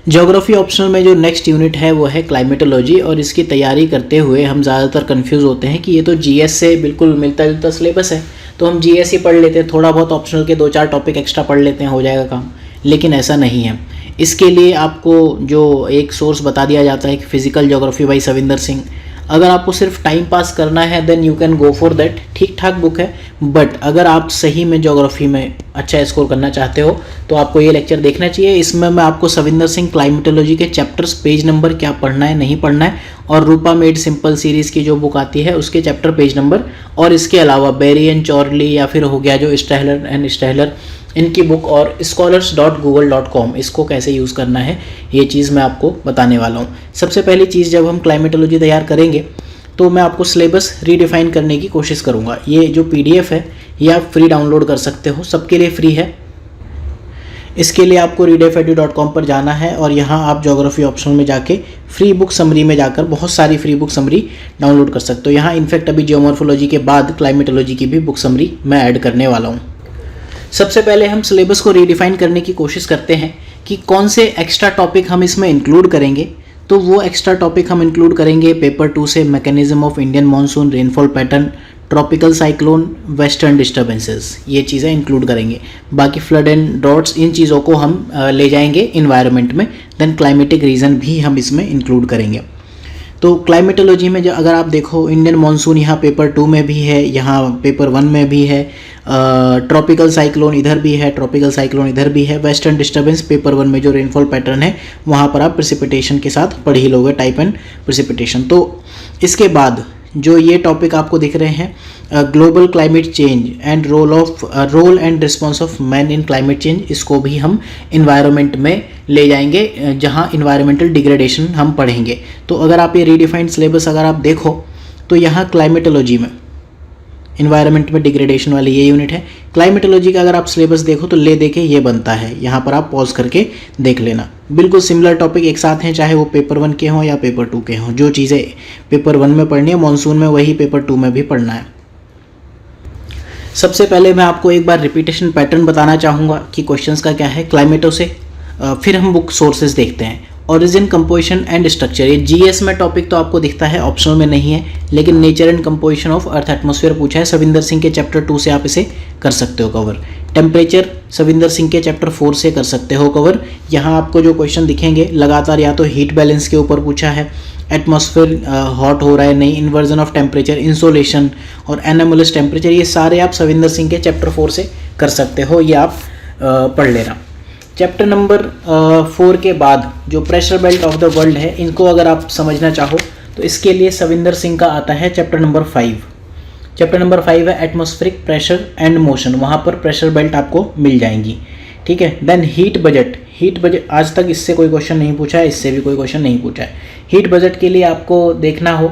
Geography optional में जो next unit है वो है क्लाइमेटोलॉजी, और इसकी तैयारी करते हुए हम ज़्यादातर कंफ्यूज होते हैं कि ये तो जीएस से बिल्कुल मिलता जुलता सिलेबस है, तो हम जीएस ही पढ़ लेते हैं, थोड़ा बहुत ऑप्शनल के 2-4 टॉपिक एक्स्ट्रा पढ़ लेते हैं, हो जाएगा काम। लेकिन ऐसा नहीं है। इसके लिए आपको जो एक सोर्स बता दिया जाता है कि physical geography by Savinder Singh, अगर आपको सिर्फ टाइम पास करना है then you can go for that, ठीक ठाक बुक है। बट अगर आप सही में ज्योग्राफी में अच्छा स्कोर करना चाहते हो तो आपको ये लेक्चर देखना चाहिए। इसमें मैं आपको सविंदर सिंह क्लाइमेटोलॉजी के चैप्टर्स, पेज नंबर क्या पढ़ना है नहीं पढ़ना है, और रूपा मेड सिंपल सीरीज़ की जो बुक आती है उसके चैप्टर पेज नंबर, और इसके अलावा बेरी एंड चॉर्ली या फिर हो गया जो स्टैहलर एंड स्टैहलर, इनकी बुक, और scholars.google.com इसको कैसे यूज़ करना है ये चीज़ मैं आपको बताने वाला हूँ। सबसे पहली चीज़, जब हम क्लाइमेटोलॉजी तैयार करेंगे तो मैं आपको सिलेबस रीडिफाइन करने की कोशिश करूँगा। ये जो PDF है ये आप फ्री डाउनलोड कर सकते हो, सबके लिए फ्री है। इसके लिए आपको readedu.com पर जाना है और यहाँ आप ज्योग्राफी ऑप्शन में जाके फ्री बुक समरी में जाकर बहुत सारी फ्री बुक समरी डाउनलोड कर सकते हो। यहाँ इनफैक्ट अभी जियोमॉर्फोलॉजी के बाद क्लाइमेटोलॉजी की भी बुक समरी मैं ऐड करने वाला हूँ। सबसे पहले हम सिलेबस को रीडिफाइन करने की कोशिश करते हैं कि कौन से एक्स्ट्रा टॉपिक हम इसमें इंक्लूड करेंगे। तो वो एक्स्ट्रा टॉपिक हम इंक्लूड करेंगे पेपर 2 से mechanism of Indian monsoon, rainfall pattern, tropical cyclone, western disturbances, ये चीज़ें इंक्लूड करेंगे। बाकी फ्लड एंड ड्रॉट्स, इन चीज़ों को हम ले जाएंगे इन्वायरमेंट में। देन क्लाइमेटिक रीजन भी हम इसमें इंक्लूड करेंगे। तो क्लाइमेटोलॉजी में जो अगर आप देखो, इंडियन मानसून यहाँ पेपर 2 में भी है, यहाँ पेपर 1 में भी है, ट्रॉपिकल साइक्लोन इधर भी है, ट्रॉपिकल साइक्लोन इधर भी है, वेस्टर्न डिस्टर्बेंस पेपर 1 में जो रेनफॉल पैटर्न है वहाँ पर आप प्रेसिपिटेशन के साथ पढ़ ही लोगे, टाइप एंड प्रेसिपिटेशन। तो इसके बाद जो ये टॉपिक आपको दिख रहे हैं, global climate change and role and response of man in climate change, इसको भी हम इन्वायरमेंट में ले जाएंगे जहाँ इन्वायरमेंटल डिग्रेडेशन हम पढ़ेंगे। तो अगर आप ये रीडिफाइंड सिलेबस अगर आप देखो तो यहाँ क्लाइमेटोलॉजी में इन्वायरमेंट में डिग्रेडेशन वाली ये यूनिट है। क्लाइमेटोलॉजी का अगर आप सिलेबस देखो तो ले देके ये बनता है, यहाँ पर आप पॉज करके देख लेना। बिल्कुल सिमिलर टॉपिक एक साथ हैं, चाहे वो पेपर 1 के हों या पेपर 2 के हों। जो चीज़ें पेपर 1 में पढ़नी है मानसून में, वही पेपर 2 में भी पढ़ना है। सबसे पहले मैं आपको एक बार रिपीटेशन पैटर्न बताना चाहूँगा कि क्वेश्चंस का क्या है क्लाइमेटो से। फिर हम बुक सोर्सेज देखते हैं। ओरिजिन, कंपोजिशन एंड स्ट्रक्चर, ये जीएस में टॉपिक तो आपको दिखता है, ऑप्शनल में नहीं है, लेकिन nature and composition of earth atmosphere पूछा है। सविंदर सिंह के चैप्टर 2 से आप इसे कर सकते हो कवर। टेम्परेचर सविंदर सिंह के चैप्टर 4 से कर सकते हो कवर। यहाँ आपको जो क्वेश्चन दिखेंगे लगातार या तो हीट बैलेंस के ऊपर पूछा है, एटमॉस्फेयर हॉट हो रहा है नहीं, इन्वर्जन ऑफ टेम्परेचर, इंसोलेशन और एनोमलस टेम्परेचर, ये सारे आप सविंदर सिंह के चैप्टर 4 से कर सकते हो, ये आप पढ़ लेना। चैप्टर नंबर 4 के बाद जो pressure belt of the world है, इनको अगर आप समझना चाहो तो इसके लिए सविंदर सिंह का आता है चैप्टर नंबर 5। चैप्टर नंबर 5 है एटमॉस्फेरिक प्रेशर एंड मोशन, वहाँ पर प्रेशर बेल्ट आपको मिल जाएंगी, ठीक है। Then heat budget, heat budget आज तक इससे कोई क्वेश्चन नहीं पूछा है, इससे भी कोई क्वेश्चन नहीं पूछा है। हीट बजट के लिए आपको देखना हो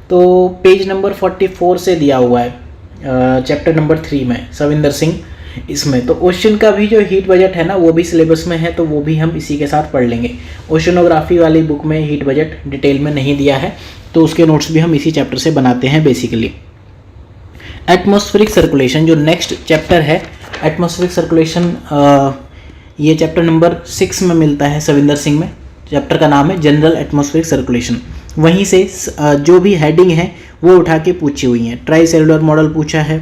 तो पेज नंबर 44 से दिया हुआ है चैप्टर नंबर 3 में सविंदर सिंह इसमें। तो ओशन का भी जो हीट बजट है ना वो भी सिलेबस में है, तो वो भी हम इसी के साथ पढ़ लेंगे। ओशनोग्राफी वाली बुक में हीट बजट डिटेल में नहीं दिया है, तो उसके नोट्स भी हम इसी चैप्टर से बनाते हैं बेसिकली। एटमॉस्फेरिक सर्कुलेशन जो नेक्स्ट चैप्टर है, एटमॉस्फेरिक सर्कुलेशन ये चैप्टर नंबर 6 में मिलता है सविंदर सिंह में। चैप्टर का नाम है जनरल एटमॉस्फेरिक सर्कुलेशन। वहीं से जो भी हेडिंग है वो उठा के पूछी हुई हैं। ट्राई सेलुलर मॉडल पूछा है,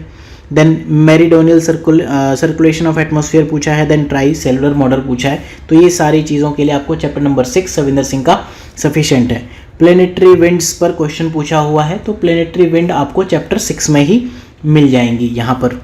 then meridional circulation of atmosphere पूछा है, देन ट्राई सेलुलर मॉडल पूछा है। तो ये सारी चीज़ों के लिए आपको चैप्टर नंबर 6 सविंदर सिंह का सफिशिएंट है। प्लेनेटरी विंड्स पर क्वेश्चन पूछा हुआ है, तो प्लेनेटरी विंड आपको चैप्टर 6 में ही मिल जाएंगी। यहाँ पर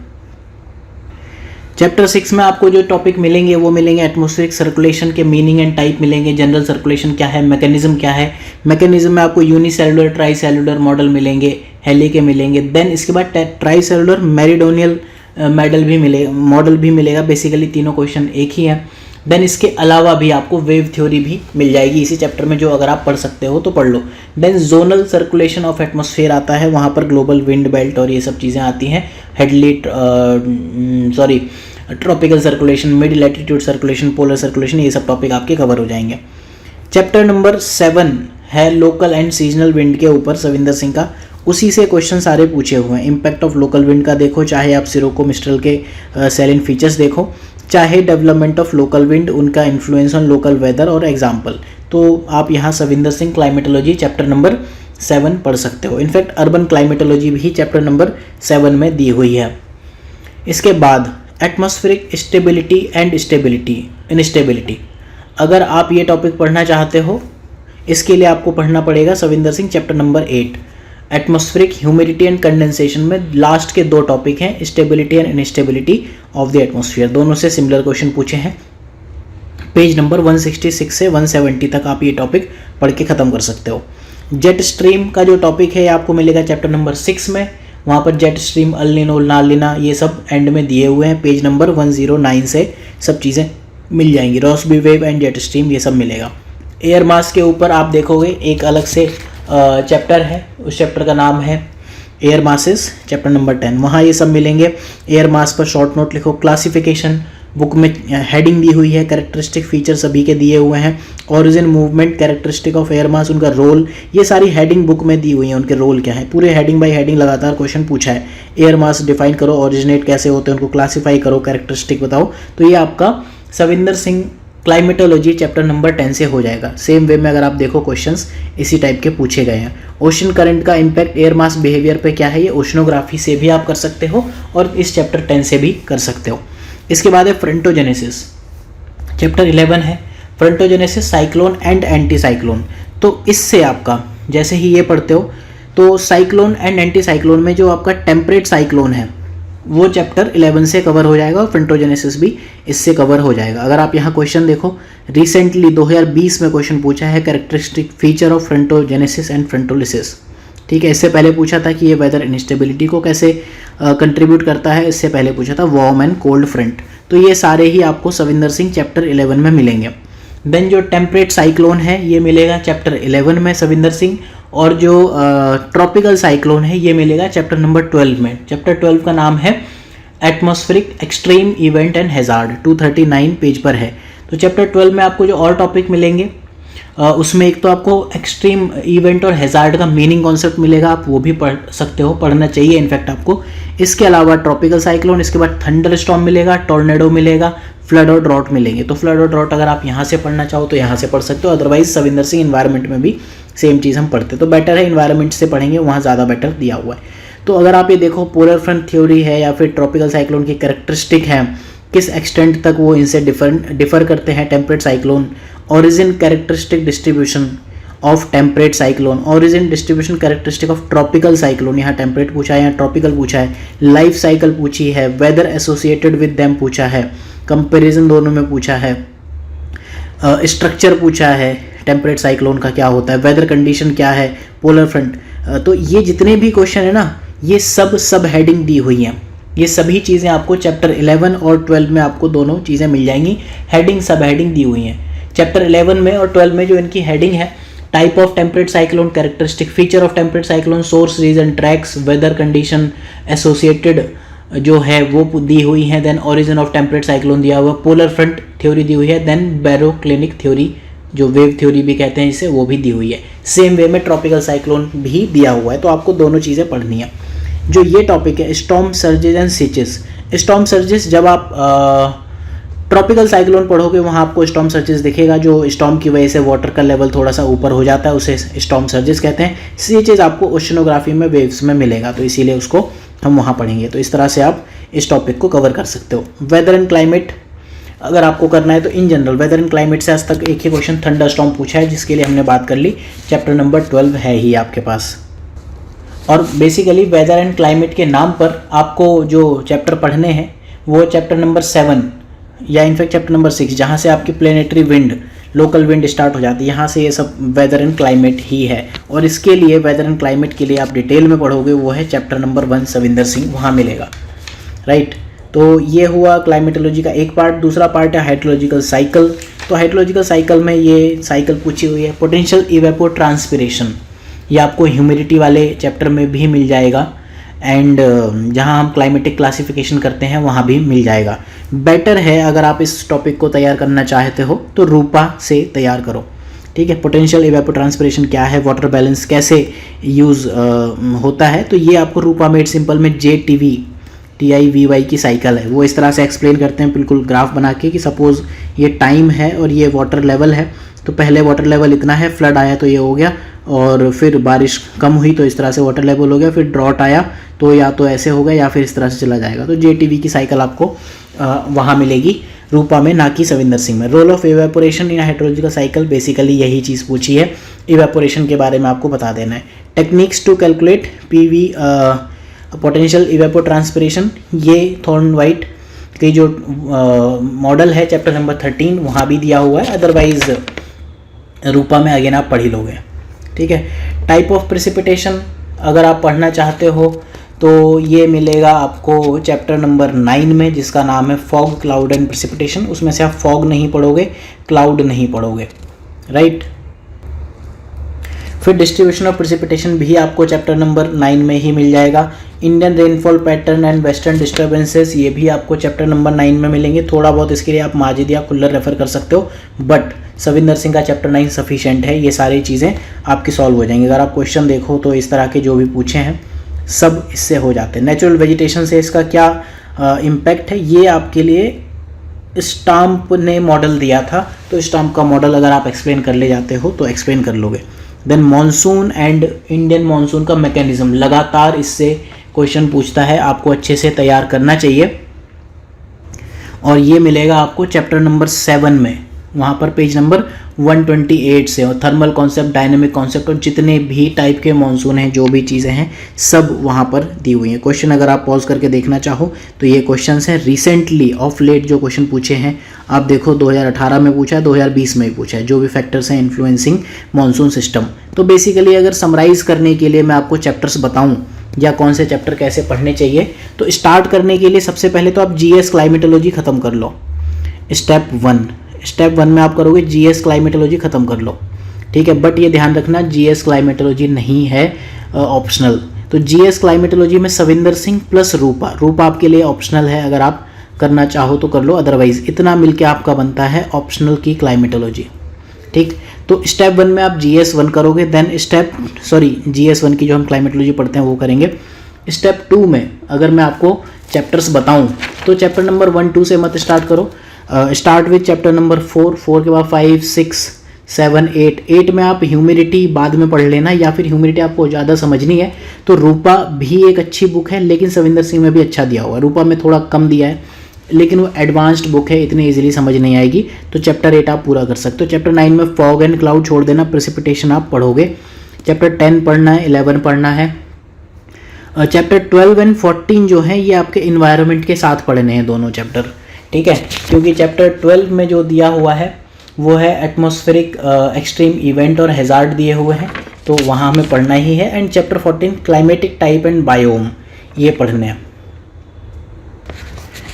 चैप्टर 6 में आपको जो टॉपिक मिलेंगे वो मिलेंगे एटमॉस्फेरिक सर्कुलेशन के मीनिंग एंड टाइप मिलेंगे, जनरल सर्कुलेशन क्या है, मैकेनिज्म क्या है। मैकेनिज्म में आपको यूनिसेलुलर, ट्राई सेलुलर मॉडल मिलेंगे, हेली के मिलेंगे। देन इसके बाद ट्राई सेलुलर मेरीडोनियल मॉडल भी मिलेगा। बेसिकली तीनों क्वेश्चन एक ही हैं। देन इसके अलावा भी आपको वेव थ्योरी भी मिल जाएगी इसी चैप्टर में, जो अगर आप पढ़ सकते हो तो पढ़ लो। Then zonal circulation of atmosphere आता है, वहाँ पर ग्लोबल विंड बेल्ट और ये सब चीज़ें आती हैं। Tropical circulation, mid latitude circulation, polar circulation, ये सब टॉपिक आपके कवर हो जाएंगे। चैप्टर नंबर 7 है लोकल एंड सीजनल विंड के ऊपर सविंदर सिंह का, उसी से क्वेश्चन सारे पूछे हुए हैं। इम्पैक्ट ऑफ लोकल विंड का देखो, चाहे आप सिरोको मिस्ट्रल के सैलिन फीचर्स देखो, चाहे डेवलपमेंट ऑफ लोकल विंड, उनका इन्फ्लुएंस ऑन लोकल वेदर और एग्जाम्पल। तो आप यहाँ Savinder Singh climatology chapter number 7 पढ़ सकते हो। इनफैक्ट अर्बन क्लाइमेटोलॉजी भी चैप्टर नंबर 7 में दी हुई है। इसके बाद एटमॉस्फेरिक स्टेबिलिटी एंड इनस्टेबिलिटी, अगर आप ये टॉपिक पढ़ना चाहते हो इसके लिए आपको पढ़ना पड़ेगा Savinder Singh chapter number 8। Atmospheric humidity and condensation में लास्ट के 2 टॉपिक हैं, stability and instability of the atmosphere. दोनों से सिमिलर क्वेश्चन पूछे हैं। पेज नंबर 166 से 170 तक आप ये टॉपिक पढ़ के ख़त्म कर सकते हो। जेट स्ट्रीम का जो टॉपिक है आपको मिलेगा चैप्टर नंबर 6 में। वहाँ पर जेट स्ट्रीम, अल नीनो, ला नीना ये सब एंड में दिए हुए हैं। पेज नंबर 109 से सब चीज़ें मिल जाएंगी। Rossby wave and jet stream ये सब मिलेगा। एयर मास के ऊपर आप देखोगे एक अलग से चैप्टर है, उस चैप्टर का नाम है एयर मासेस, चैप्टर नंबर 10। वहाँ ये सब मिलेंगे। एयर मास पर शॉर्ट नोट लिखो। क्लासिफिकेशन बुक में हेडिंग दी हुई है, कैरेक्टरिस्टिक फीचर सभी के दिए हुए हैं। Origin, movement, characteristic of air mass, उनका रोल, ये सारी हेडिंग बुक में दी हुई है। उनके रोल क्या है, पूरे हेडिंग बाय हेडिंग लगातार क्वेश्चन पूछा है। एयर मास डिफाइन करो, ओरिजिनेट कैसे होते हैं उनको क्लासीफाई करो, कैरेक्टरिस्टिक बताओ। तो ये आपका Savinder Singh climatology chapter number 10 से हो जाएगा। सेम वे में अगर आप देखो क्वेश्चंस इसी टाइप के पूछे गए हैं। ओशन करंट का इम्पैक्ट एयर मास बिहेवियर पे क्या है, ये ओशनोग्राफी से भी आप कर सकते हो और इस चैप्टर 10 से भी कर सकते हो। इसके बाद है फ्रंटोजेनेसिस, चैप्टर 11 है frontogenesis, cyclone and anti cyclone. तो इससे आपका जैसे ही ये पढ़ते हो तो साइक्लोन एंड एंटी साइक्लोन में जो आपका टेम्परेट साइक्लोन है वो चैप्टर 11 से कवर हो जाएगा और फ्रंटोजेनेसिस भी इससे कवर हो जाएगा। अगर आप यहाँ क्वेश्चन देखो, रिसेंटली 2020 में क्वेश्चन पूछा है characteristic feature of frontogenesis and फ्रंटोलिसिस। ठीक है, इससे पहले पूछा था कि ये वेदर इनस्टेबिलिटी को कैसे कंट्रीब्यूट करता है, इससे पहले पूछा था वार्म एंड कोल्ड फ्रंट। तो ये सारे ही आपको सविंदर सिंह चैप्टर 11 में मिलेंगे। देन जो टेम्परेट साइक्लोन है ये मिलेगा चैप्टर 11 में सविंदर सिंह, और जो ट्रॉपिकल साइक्लोन है ये मिलेगा चैप्टर नंबर 12 में। चैप्टर 12 का नाम है atmospheric extreme event and hazard, 239 page पर है। तो चैप्टर 12 में आपको जो और टॉपिक मिलेंगे उसमें एक तो आपको एक्सट्रीम इवेंट और हैजार्ड का मीनिंग कॉन्सेप्ट मिलेगा, आप वो भी पढ़ सकते हो, पढ़ना चाहिए इनफैक्ट आपको। इसके अलावा ट्रॉपिकल साइक्लोन, इसके बाद थंडर स्टॉर्म मिलेगा, टॉर्नेडो मिलेगा, फ्लड और ड्रॉट मिलेंगे। तो फ्लड और ड्रॉट अगर आप यहाँ से पढ़ना चाहो तो यहाँ से पढ़ सकते हो, अदरवाइज सविंदर सिंह इन्वायरमेंट में भी सेम चीज़ हम पढ़ते, तो बेटर है इन्वायरमेंट से पढ़ेंगे, वहाँ ज़्यादा बेटर दिया हुआ है। तो अगर आप ये देखो पोलर फ्रंट थ्योरी है या फिर ट्रॉपिकल साइक्लोन की कैरेक्टरिस्टिक है, किस एक्सटेंट तक वो इनसे डिफर करते हैं। Temperate cyclone, origin, characteristic distribution of temperate cyclone, origin, distribution, characteristic of tropical cyclone, यहाँ टेम्परेट पूछा है, यहाँ ट्रॉपिकल पूछा है, लाइफ साइकिल पूछी है, वेदर एसोसिएटेड विद देम पूछा है, कंपेरिजन दोनों में पूछा है, स्ट्रक्चर पूछा है, टेम्परेट साइक्लोन का क्या होता है, वेदर कंडीशन क्या है, पोलर फ्रंट। तो ये जितने भी क्वेश्चन है ना, ये सब हेडिंग दी हुई हैं। ये सभी चीज़ें आपको चैप्टर 11 और 12 में आपको दोनों चीज़ें मिल जाएंगी, हेडिंग सब हेडिंग दी हुई हैं। चैप्टर 11 में और 12 में जो इनकी हेडिंग है, type of temperate cyclone, characteristic feature of temperate cyclone, source, region, tracks, weather condition associated जो है वो दी हुई है। Then origin of temperate cyclone दिया हुआ, पोलर फ्रंट थ्योरी दी हुई है, देन बैरोक्लिनिक थ्योरी जो वेव थ्योरी भी कहते हैं इसे, वो भी दी हुई है। सेम वे में ट्रॉपिकल साइक्लोन भी दिया हुआ है। तो आपको दोनों चीज़ें पढ़नी है। जो ये टॉपिक है storm surges and seiches, storm surges जब आप ट्रॉपिकल साइक्लोन पढ़ोगे वहाँ आपको स्टॉर्म सर्जेस दिखेगा, जो स्टॉर्म की वजह से वाटर का लेवल थोड़ा सा ऊपर हो जाता है, उसे स्टॉर्म सर्जेस कहते हैं। सीचेस आपको ओशनोग्राफी में वेव्स में मिलेगा, तो इसीलिए उसको हम वहाँ पढ़ेंगे। तो इस तरह से आप इस टॉपिक को कवर कर सकते हो। वेदर एंड क्लाइमेट अगर आपको करना है तो इन जनरल वेदर एंड क्लाइमेट से आज तक एक ही क्वेश्चन थंडर स्टॉर्म पूछा है, जिसके लिए हमने बात कर ली। चैप्टर नंबर 12 है ही आपके पास। और बेसिकली वेदर एंड क्लाइमेट के नाम पर आपको जो चैप्टर पढ़ने हैं वो चैप्टर नंबर 7 या इनफैक्ट चैप्टर नंबर 6, जहाँ से आपकी planetary wind, local wind start हो जाती है, यहाँ से ये सब वेदर एंड क्लाइमेट ही है। और इसके लिए वेदर एंड क्लाइमेट के लिए आप डिटेल में पढ़ोगे वो है चैप्टर नंबर 1 सविंदर सिंह, वहाँ मिलेगा, राइट। तो ये हुआ क्लाइमेटोलॉजी का एक पार्ट। दूसरा पार्ट है हाइड्रोलॉजिकल साइकिल। तो हाइड्रोलॉजिकल साइकिल में ये साइकिल पूछी हुई है। पोटेंशियल इवेपोट्रांसपिरेशन, ये आपको ह्यूमिडिटी वाले चैप्टर में भी मिल जाएगा, एंड जहाँ हम क्लाइमेटिक क्लासिफिकेशन करते हैं वहाँ भी मिल जाएगा। बेटर है अगर आप इस टॉपिक को तैयार करना चाहते हो तो रूपा से तैयार करो, ठीक है। पोटेंशियल इवेपोट्रांसपिरेशन क्या है, वाटर बैलेंस कैसे यूज़ होता है, तो ये आपको रूपा मेड सिंपल में JTV, TI/VY की साइकिल है, वो इस तरह से एक्सप्लेन करते हैं बिल्कुल ग्राफ बना के कि सपोज़ ये टाइम है और ये वाटर लेवल है, तो पहले वाटर लेवल इतना है, फ्लड आया तो ये हो गया, और फिर बारिश कम हुई तो इस तरह से वाटर लेवल हो गया, फिर ड्रॉट आया तो या तो ऐसे होगा या फिर इस तरह से चला जाएगा। तो JTV की साइकिल आपको वहाँ मिलेगी रूपा में, ना कि सविंदर सिंह में। Role of evaporation in hydrological cycle, basically यही चीज़ पूछी है, इवेपोरेशन के बारे में आपको बता देना है। Techniques to calculate PV potential evapotranspiration, ये थॉर्नवाइट की जो मॉडल है चैप्टर नंबर 13 वहाँ भी दिया हुआ है, अदरवाइज रूपा में अगेन आप पढ़ ही लोगे, ठीक है। टाइप ऑफ प्रेसिपिटेशन अगर आप पढ़ना चाहते हो तो ये मिलेगा आपको चैप्टर नंबर 9 में, जिसका नाम है फॉग, क्लाउड एंड प्रेसिपिटेशन। उसमें से आप फॉग नहीं पढ़ोगे, क्लाउड नहीं पढ़ोगे, राइट। फिर डिस्ट्रीब्यूशन ऑफ प्रेसिपिटेशन भी आपको चैप्टर नंबर 9 में ही मिल जाएगा। Indian rainfall pattern and western disturbances, ये भी आपको चैप्टर नंबर 9 में मिलेंगे। थोड़ा बहुत इसके लिए आप माजिद या कुल्लर रेफर कर सकते हो, बट सविंदर सिंह का चैप्टर 9 सफिशिएंट है, ये सारी चीज़ें आपकी सॉल्व हो जाएंगी। अगर आप क्वेश्चन देखो तो इस तरह के जो भी पूछे हैं सब इससे हो जाते हैं। नेचुरल वेजिटेशन से इसका क्या इम्पैक्ट है, ये आपके लिए स्टाम्प ने मॉडल दिया था, तो स्टाम्प का मॉडल अगर आप एक्सप्लेन कर ले जाते हो तो एक्सप्लेन कर लोगे। Then monsoon and Indian monsoon का मैकेनिज्म, लगातार इससे क्वेश्चन पूछता है, आपको अच्छे से तैयार करना चाहिए। और ये मिलेगा आपको चैप्टर नंबर 7 में, वहाँ पर पेज नंबर 128 से। और थर्मल कॉन्सेप्ट, डायनेमिक कॉन्सेप्ट और जितने भी टाइप के मॉनसून हैं, जो भी चीज़ें हैं, सब वहाँ पर दी हुई हैं। क्वेश्चन अगर आप पॉज करके देखना चाहो तो ये क्वेश्चंस हैं रिसेंटली ऑफ लेट जो क्वेश्चन पूछे हैं। आप देखो 2018 में पूछा है, 2020 में भी पूछा है, जो भी फैक्टर्स हैं इन्फ्लुएंसिंग मॉनसून सिस्टम। तो बेसिकली अगर समराइज़ करने के लिए मैं आपको चैप्टर्स बताऊँ या कौन से चैप्टर कैसे पढ़ने चाहिए, तो स्टार्ट करने के लिए सबसे पहले तो आप GS क्लाइमेटोलॉजी ख़त्म कर लो। स्टेप वन में आप करोगे GS क्लाइमेटोलॉजी ख़त्म कर लो, ठीक है। बट ये ध्यान रखना GS क्लाइमेटोलॉजी नहीं है ऑप्शनल। तो GS क्लाइमेटोलॉजी में सविंदर सिंह प्लस रूपा आपके लिए ऑप्शनल है, अगर आप करना चाहो तो कर लो, अदरवाइज इतना मिलके आपका बनता है ऑप्शनल की क्लाइमेटोलॉजी, ठीक। तो स्टेप 1 में आप GS 1 करोगे, देन GS 1 की जो हम क्लाइमेटोलॉजी पढ़ते हैं वो करेंगे। स्टेप 2 में अगर मैं आपको चैप्टर्स बताऊं तो चैप्टर नंबर 1, 2 से मत स्टार्ट करो, स्टार्ट विथ चैप्टर नंबर 4 के बाद 5, 6, 7, 8 में आप ह्यूमिडिटी बाद में पढ़ लेना, या फिर ह्यूमिडिटी आपको ज़्यादा समझनी है तो रूपा भी एक अच्छी बुक है, लेकिन सविंदर सिंह में भी अच्छा दिया हुआ है। रूपा में थोड़ा कम दिया है, लेकिन वो एडवांस्ड बुक है, इतनी इजीली समझ नहीं आएगी, तो चैप्टर 8 आप पूरा कर सकते हो। चैप्टर 9 में फॉग एंड क्लाउड छोड़ देना, प्रेसिपिटेशन आप पढ़ोगे। चैप्टर 10 पढ़ना है, 11 पढ़ना है। चैप्टर 12 एंड 14 जो है ये आपके इन्वायरमेंट के साथ पढ़ने हैं दोनों चैप्टर, ठीक है, क्योंकि चैप्टर 12 में जो दिया हुआ है वो है एटमॉस्फेरिक एक्सट्रीम इवेंट और हैजार्ड दिए हुए हैं, तो वहाँ हमें पढ़ना ही है। And chapter 14 climatic type and biome, ये पढ़ने हैं।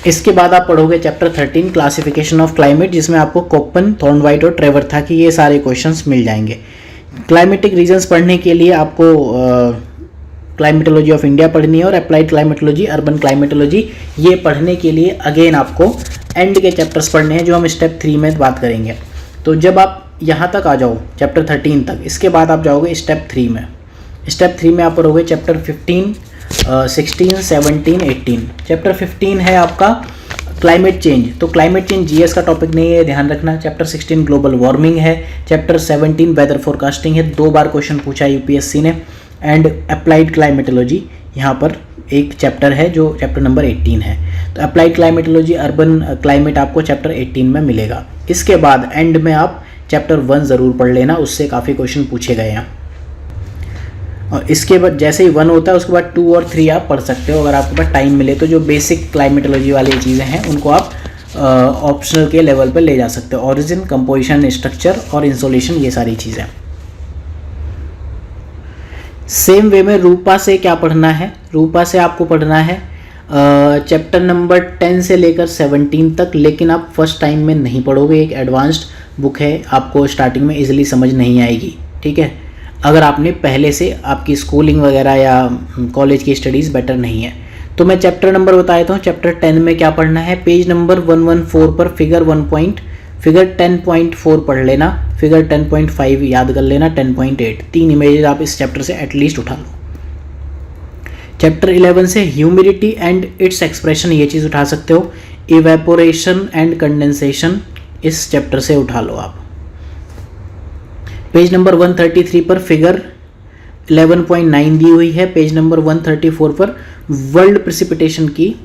इसके बाद आप पढ़ोगे चैप्टर 13 क्लासिफिकेशन ऑफ क्लाइमेट, जिसमें आपको कोपन, थॉर्नवाइट और ट्रेवर था कि ये सारे क्वेश्चंस मिल जाएंगे। क्लाइमेटिक रीजन्स पढ़ने के लिए आपको क्लाइमेटोलॉजी ऑफ इंडिया पढ़नी है, और अप्लाइड क्लाइमेटोलॉजी, अर्बन क्लाइमेटोलॉजी, ये पढ़ने के लिए अगेन आपको एंड के चैप्टर्स पढ़ने हैं, जो हम स्टेप 3 में बात करेंगे। तो जब आप यहाँ तक आ जाओ चैप्टर 13 तक, इसके बाद आप जाओगे स्टेप 3 में। स्टेप 3 में आप पढ़ोगे चैप्टर 15, 16, 17, 18। चैप्टर 15 है आपका क्लाइमेट चेंज, तो क्लाइमेट चेंज GS का टॉपिक नहीं है, ध्यान रखना। चैप्टर 16 ग्लोबल वार्मिंग है। चैप्टर 17 वेदर फोरकास्टिंग है, 2 बार क्वेश्चन पूछा है UPSC ने। एंड अप्लाइड क्लाइमेटोलॉजी यहाँ पर एक चैप्टर है जो चैप्टर नंबर 18 है। तो अप्लाइड क्लाइमेटोलॉजी, अर्बन क्लाइमेट आपको चैप्टर 18 में मिलेगा। इसके बाद एंड में आप चैप्टर 1 ज़रूर पढ़ लेना, उससे काफ़ी क्वेश्चन पूछे गए हैं। और इसके बाद जैसे ही 1 होता है उसके बाद 2 और 3 आप पढ़ सकते हो, अगर आपके पास टाइम मिले तो। जो बेसिक क्लाइमेटोलॉजी वाली चीज़ें हैं उनको आप ऑप्शनल के लेवल पर ले जा सकते हो। ऑरिजिन, कंपोजिशन, स्ट्रक्चर और इंसोलेशन, ये सारी चीज़ें। सेम वे में रूपा से क्या पढ़ना है, रूपा से आपको पढ़ना है चैप्टर नंबर 10 से लेकर 17 तक, लेकिन आप फर्स्ट टाइम में नहीं पढ़ोगे, एक एडवांस्ड बुक है, आपको स्टार्टिंग में इजीली समझ नहीं आएगी, ठीक है। अगर आपने पहले से आपकी स्कूलिंग वगैरह या कॉलेज की स्टडीज़ बेटर नहीं है तो मैं चैप्टर नंबर बता देता हूँ। चैप्टर 10 में क्या पढ़ना है, पेज नंबर 114 पर फिगर 10.4 पढ़ लेना, फिगर 10.5 याद कर लेना, 10.8, 3 इमेजेस आप इस चैप्टर से एटलीस्ट उठा लो। चैप्टर 11 से ह्यूमिडिटी एंड इट्स एक्सप्रेशन, ये चीज़ उठा सकते हो। इवेपोरेशन एंड कंडेंसेशन, इस चैप्टर से उठा लो आप। पेज नंबर 133 पर फिगर 11.9 दी हुई है। पेज नंबर 134 पर वर्ल्ड प्रेसिपिटेशन की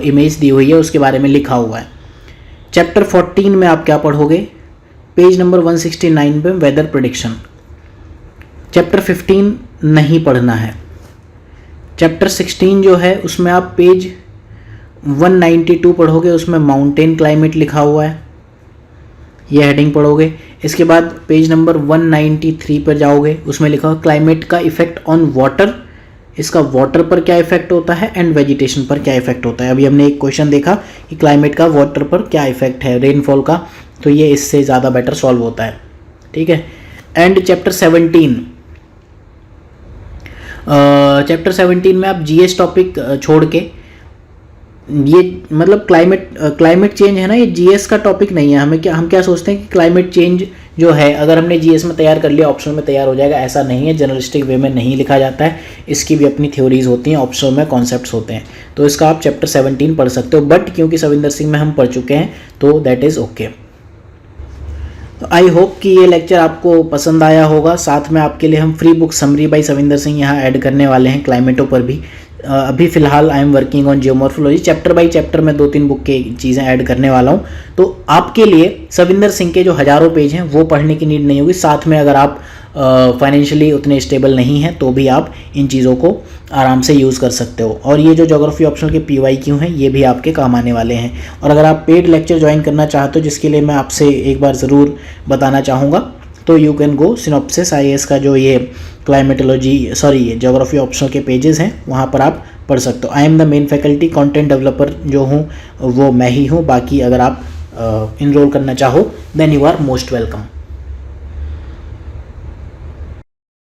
इमेज दी हुई है, उसके बारे में लिखा हुआ है। चैप्टर 14 में आप क्या पढ़ोगे? पेज नंबर 169 पे वेदर प्रेडिक्शन। चैप्टर 15 नहीं पढ़ना है। चैप्टर 16 जो है उसमें आप पेज 192 पढ़ोगे, उसमें माउंटेन क्लाइमेट लिखा हुआ है, ये हेडिंग पढ़ोगे। इसके बाद पेज नंबर 193 पर जाओगे, उसमें लिखा हुआ क्लाइमेट का इफेक्ट ऑन वाटर, इसका वाटर पर क्या इफेक्ट होता है एंड वेजिटेशन पर क्या इफेक्ट होता है। अभी हमने एक क्वेश्चन देखा कि क्लाइमेट का वाटर पर क्या इफेक्ट है, रेनफॉल का, तो ये इससे ज़्यादा बेटर सॉल्व होता है, ठीक है। एंड चैप्टर 17 में आप जीएस टॉपिक छोड़ के, ये मतलब क्लाइमेट चेंज है ना, ये जीएस का टॉपिक नहीं है। हम क्या सोचते हैं कि क्लाइमेट चेंज जो है अगर हमने जीएस में तैयार कर लिया ऑप्शनल में तैयार हो जाएगा, ऐसा नहीं है। जनरलिस्टिक वे में नहीं लिखा जाता है, इसकी भी अपनी थ्योरीज होती हैं, ऑप्शनल में कॉन्सेप्ट्स होते हैं। तो इसका आप चैप्टर 17 पढ़ सकते हो, बट क्योंकि सविंदर सिंह में हम पढ़ चुके हैं तो दैट इज़ ओके। तो आई होप कि ये लेक्चर आपको पसंद आया होगा। साथ में आपके लिए हम free book summary by Savinder Singh यहाँ ऐड करने वाले हैं, क्लाइमेटों पर भी। अभी फ़िलहाल I am working on geomorphology, chapter by chapter में 2-3 बुक की चीज़ें ऐड करने वाला हूँ। तो आपके लिए सविंदर सिंह के जो हज़ारों पेज हैं वो पढ़ने की नीड नहीं होगी। साथ में अगर आप फाइनेंशियली उतने स्टेबल नहीं हैं तो भी आप इन चीज़ों को आराम से यूज़ कर सकते हो। और ये जो ज्योग्राफी ऑप्शनल के PYQ हैं ये भी आपके काम आने वाले हैं। और अगर आप पेड लेक्चर ज्वाइन करना चाहते हो, जिसके लिए मैं आपसे एक बार ज़रूर बताना चाहूँगा, तो you can go synopsis IAS का जो ये ये ज्योग्राफी ऑप्शनल के पेजेस हैं वहाँ पर आप पढ़ सकते हो। I am the main faculty, content developer जो हूँ वो मैं ही हूँ। बाकी अगर आप इनरोल करना चाहो then you are most welcome.